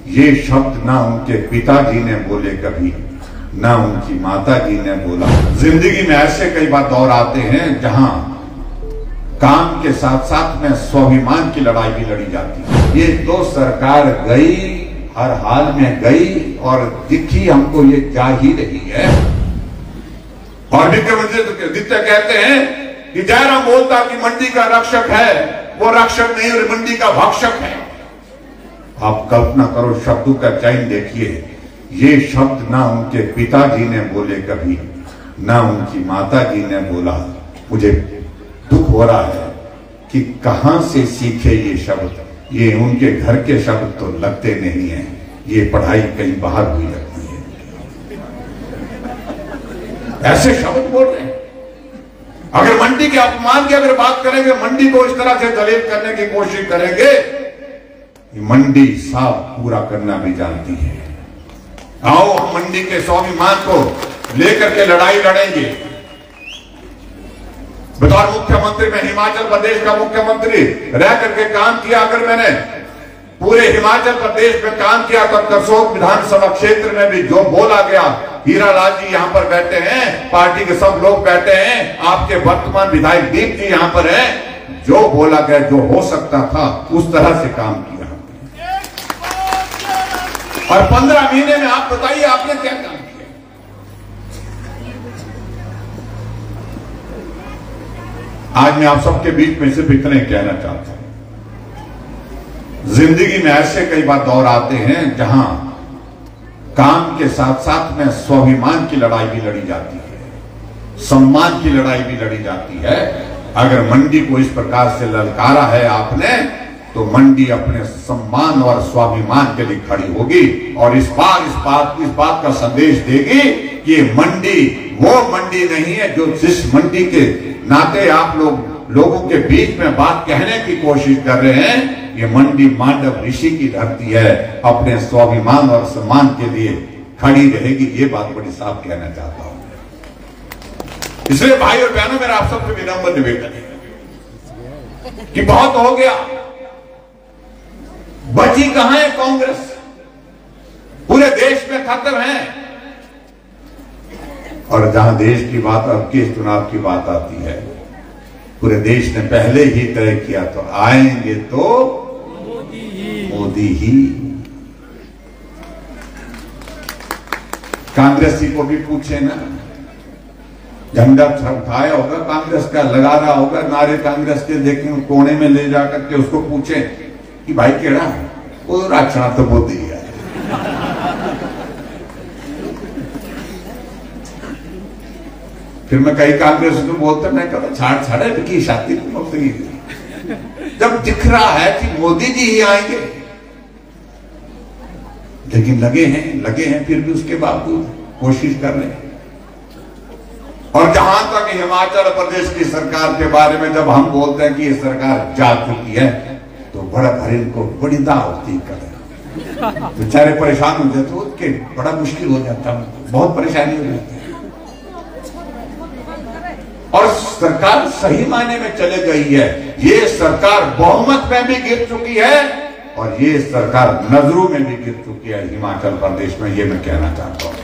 ये शब्द ना उनके पिताजी ने बोले कभी, ना उनकी माताजी ने बोला। जिंदगी में ऐसे कई बार दौर आते हैं जहां काम के साथ साथ में स्वाभिमान की लड़ाई भी लड़ी जाती है। ये तो सरकार गई, हर हाल में गई और दिखी हमको ये जा ही रही है। और नित्य कहते हैं कि जयराम बोलता कि मंडी का रक्षक है, वो रक्षक नहीं और मंडी का भक्षक है। आप कल्पना करो, शब्दों का चयन देखिए। ये शब्द ना उनके पिताजी ने बोले कभी, ना उनकी माताजी ने बोला। मुझे दुख हो रहा है कि कहां से सीखे ये शब्द। ये उनके घर के शब्द तो लगते नहीं है, ये पढ़ाई कहीं बाहर हुई लगती है। ऐसे शब्द बोल रहे हैं। अगर मंडी के अपमान की अगर बात करेंगे, मंडी को इस तरह से दलित करने की कोशिश करेंगे, मंडी साफ पूरा करना भी जानती है। आओ हम मंडी के स्वाभिमान को लेकर के लड़ाई लड़ेंगे। बतौर मुख्यमंत्री, मैं हिमाचल प्रदेश का मुख्यमंत्री रह करके काम किया। अगर मैंने पूरे हिमाचल प्रदेश में काम किया तो करसोग विधानसभा क्षेत्र में भी जो बोला गया, हीरा लाल जी यहाँ पर बैठे हैं, पार्टी के सब लोग बैठे हैं, आपके वर्तमान विधायक दीप जी यहाँ पर हैं, जो बोला गया, जो हो सकता था उस तरह से काम किया। और 15 महीने में आप बताइए आपने क्या काम किया। आज मैं आप सबके बीच में सिर्फ इतने कहना चाहता हूं, जिंदगी में ऐसे कई बार दौर आते हैं जहां काम के साथ साथ में स्वाभिमान की लड़ाई भी लड़ी जाती है, सम्मान की लड़ाई भी लड़ी जाती है। अगर मंडी को इस प्रकार से ललकारा है आपने, तो मंडी अपने सम्मान और स्वाभिमान के लिए खड़ी होगी और इस बात का संदेश देगी कि ये मंडी वो मंडी नहीं है जो जिस मंडी के नाते आप लोगों के बीच में बात कहने की कोशिश कर रहे हैं। ये मंडी मांडव ऋषि की धरती है, अपने स्वाभिमान और सम्मान के लिए खड़ी रहेगी। ये बात बड़ी साफ कहना चाहता हूं। इसलिए भाई और बहनों, मेरा आप सबसे विनम्र निवेदन है कि बहुत हो गया। बची कहां है कांग्रेस? पूरे देश में खत्म है। और जहां देश की बात, अब के चुनाव की बात आती है, पूरे देश ने पहले ही तय किया तो आएंगे तो मोदी ही। कांग्रेसी को भी पूछे ना, झंडा उठाया होगा कांग्रेस का, लगा रहा होगा नारे कांग्रेस के, लेकिन कोने में ले जाकर के उसको पूछे कि भाई केड़ा है, वो रक्षणा तो मोदी है। फिर मैं कई कांग्रेस को बोलते, मैं कहता छाड़ छाड़े की शादी जब दिख रहा है कि मोदी जी ही आएंगे, लेकिन लगे हैं फिर भी उसके बावजूद कोशिश कर रहे हैं। और जहां तक हिमाचल प्रदेश की सरकार के बारे में जब हम बोलते हैं कि ये सरकार जा चुकी है, तो बड़ा भरे को बड़ी दावती कर, बेचारे परेशान हो जाते, उसके बड़ा मुश्किल हो जाता, बहुत परेशानी हो जाती है। और सरकार सही मायने में चले गई है। ये सरकार बहुमत में भी गिर चुकी है और ये सरकार नजरों में भी गिर चुकी है हिमाचल प्रदेश में। ये मैं कहना चाहता हूं।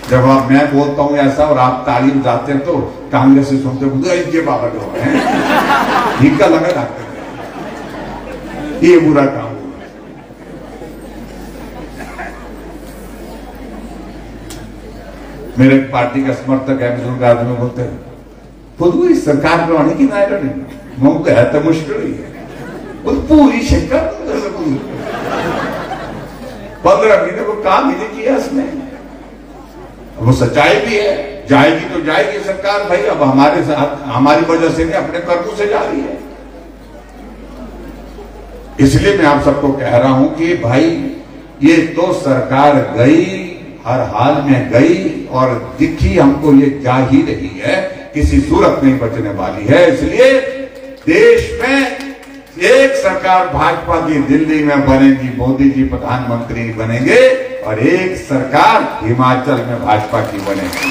जब मैं बोलता हूं ऐसा और आप ताली बजाते हैं तो कांग्रेस से सुनते ये बाबा जो है ढीका लगा रखते, ये बुरा काम। मेरे पार्टी का समर्थक है, बुजुर्ग आदमी बोलते हैं खुद को इस सरकार में आने की नायरा नहीं, मुझे है तो मुश्किल ही है। पूरी शिकार 15 महीने को काम ही नहीं किया इसने। वो सच्चाई भी है, जाएगी तो जाएगी सरकार भाई। अब हमारे साथ, हमारी वजह से नहीं, अपने कर्मों से जा रही है। इसलिए मैं आप सबको कह रहा हूं कि भाई ये तो सरकार गई, हर हाल में गई और दिखी हमको ये जा ही रही है, किसी सूरत नहीं बचने वाली है। इसलिए देश में एक सरकार भाजपा की दिल्ली में बनेगी, मोदी जी प्रधानमंत्री बनेंगे, और एक सरकार हिमाचल में भाजपा की बनेगी।